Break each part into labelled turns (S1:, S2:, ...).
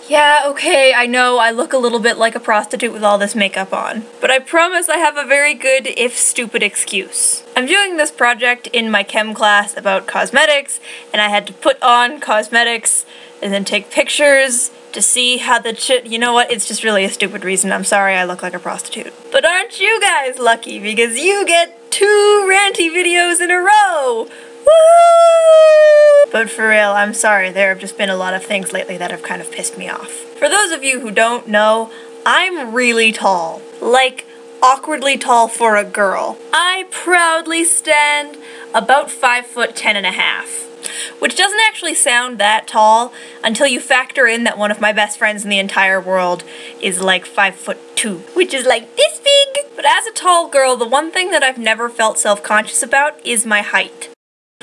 S1: Yeah, okay, I know I look a little bit like a prostitute with all this makeup on, but I promise I have a very good, if stupid, excuse. I'm doing this project in my chem class about cosmetics, and I had to put on cosmetics and then take pictures to see how you know what, it's just really a stupid reason. I'm sorry I look like a prostitute. But aren't you guys lucky, because you get 2 ranty videos in a row! Woo! But for real, I'm sorry, there have just been a lot of things lately that have kind of pissed me off. For those of you who don't know, I'm really tall. Like, awkwardly tall for a girl. I proudly stand about 5'10½", which doesn't actually sound that tall until you factor in that one of my best friends in the entire world is like 5'2", which is like this big. But as a tall girl, the one thing that I've never felt self-conscious about is my height.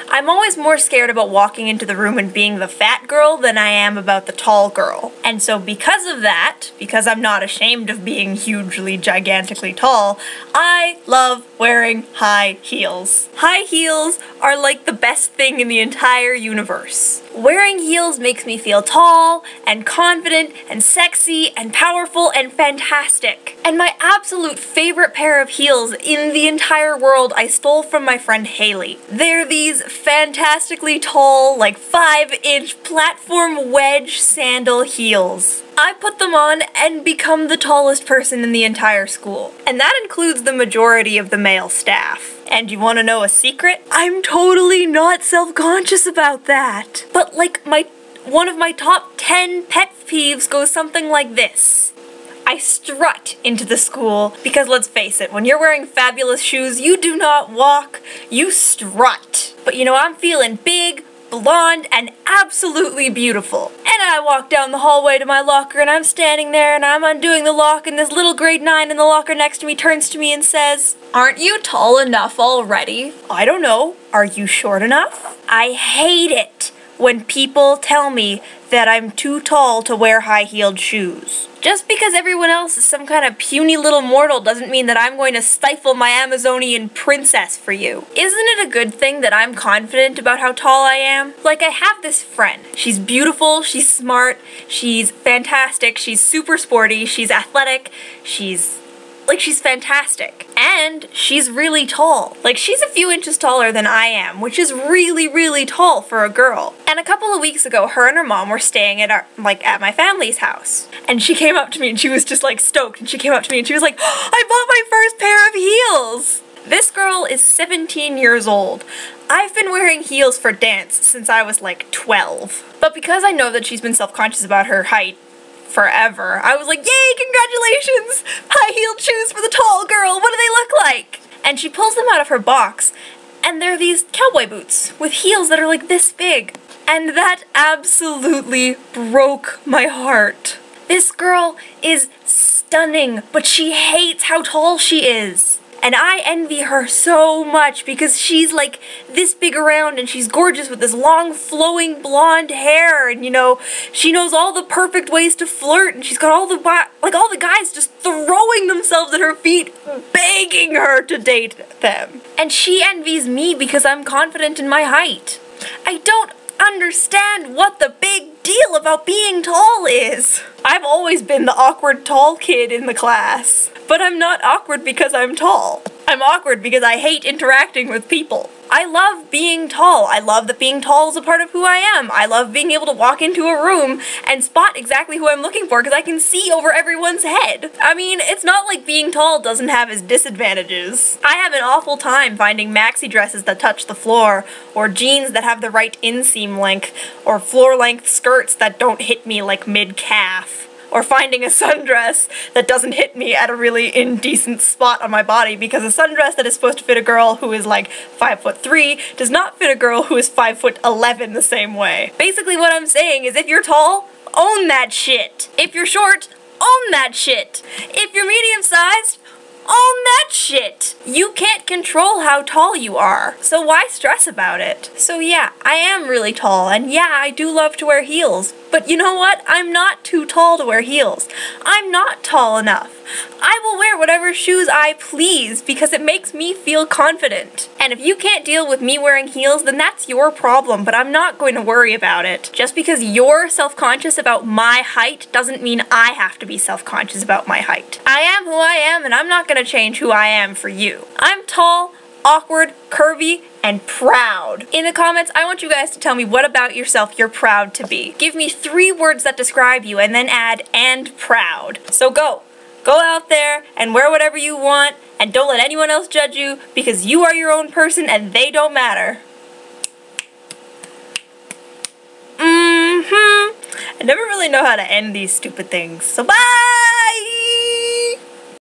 S1: I'm always more scared about walking into the room and being the fat girl than I am about the tall girl. And so because of that, because I'm not ashamed of being hugely, gigantically tall, I love wearing high heels. High heels are like the best thing in the entire universe. Wearing heels makes me feel tall, and confident, and sexy, and powerful, and fantastic. And my absolute favorite pair of heels in the entire world I stole from my friend Haley. They're these fantastically tall, like 5-inch platform wedge sandal heels. I put them on and become the tallest person in the entire school. And that includes the majority of the male staff. And you want to know a secret? I'm totally not self-conscious about that. But like one of my top 10 pet peeves goes something like this. I strut into the school because let's face it, when you're wearing fabulous shoes, you do not walk, you strut. But you know, I'm feeling big, blonde, and absolutely beautiful. And I walk down the hallway to my locker and I'm standing there and I'm undoing the lock and this little grade 9 in the locker next to me turns to me and says, "Aren't you tall enough already?" I don't know. Are you short enough? I hate it when people tell me that I'm too tall to wear high-heeled shoes. Just because everyone else is some kind of puny little mortal doesn't mean that I'm going to stifle my Amazonian princess for you. Isn't it a good thing that I'm confident about how tall I am? Like, I have this friend. She's beautiful, she's smart, she's fantastic, she's super sporty, she's athletic, she's fantastic. And she's really tall. Like, she's a few inches taller than I am, which is really, really tall for a girl. And a couple of weeks ago, her and her mom were staying at my family's house. And she came up to me and she was just like stoked. And she came up to me and she was like, "Oh, I bought my first pair of heels!" This girl is 17 years old. I've been wearing heels for dance since I was like 12. But because I know that she's been self-conscious about her height forever, I was like, yay, congratulations! High-heeled shoes for the tall girl, what do they look like? And she pulls them out of her box, and they're these cowboy boots with heels that are like this big. And that absolutely broke my heart. This girl is stunning, but she hates how tall she is. And I envy her so much because she's like this big around and she's gorgeous with this long flowing blonde hair, and you know, she knows all the perfect ways to flirt, and she's got all the guys just throwing themselves at her feet, begging her to date them. And she envies me because I'm confident in my height. I don't understand what the big deal about being tall is. I've always been the awkward tall kid in the class. But I'm not awkward because I'm tall. I'm awkward because I hate interacting with people. I love being tall. I love that being tall is a part of who I am. I love being able to walk into a room and spot exactly who I'm looking for because I can see over everyone's head. I mean, it's not like being tall doesn't have its disadvantages. I have an awful time finding maxi dresses that touch the floor, or jeans that have the right inseam length, or floor-length skirts that don't hit me like mid-calf. Or finding a sundress that doesn't hit me at a really indecent spot on my body, because a sundress that is supposed to fit a girl who is like 5'3" does not fit a girl who is 5'11" the same way. Basically what I'm saying is if you're tall, own that shit. If you're short, own that shit. If you're medium-sized, own that shit! You can't control how tall you are, so why stress about it? So yeah, I am really tall, and yeah, I do love to wear heels, but But you know what? I'm not too tall to wear heels. I'm not tall enough. I will wear whatever shoes I please because it makes me feel confident. And if you can't deal with me wearing heels, then that's your problem, but I'm not going to worry about it. Just because you're self-conscious about my height doesn't mean I have to be self-conscious about my height. I am who I am, and I'm not going to change who I am for you. I'm tall, awkward, curvy, and proud. In the comments, I want you guys to tell me what about yourself you're proud to be. Give me 3 words that describe you and then add "and proud." So go out there and wear whatever you want and don't let anyone else judge you because you are your own person and they don't matter. I never really know how to end these stupid things. So bye!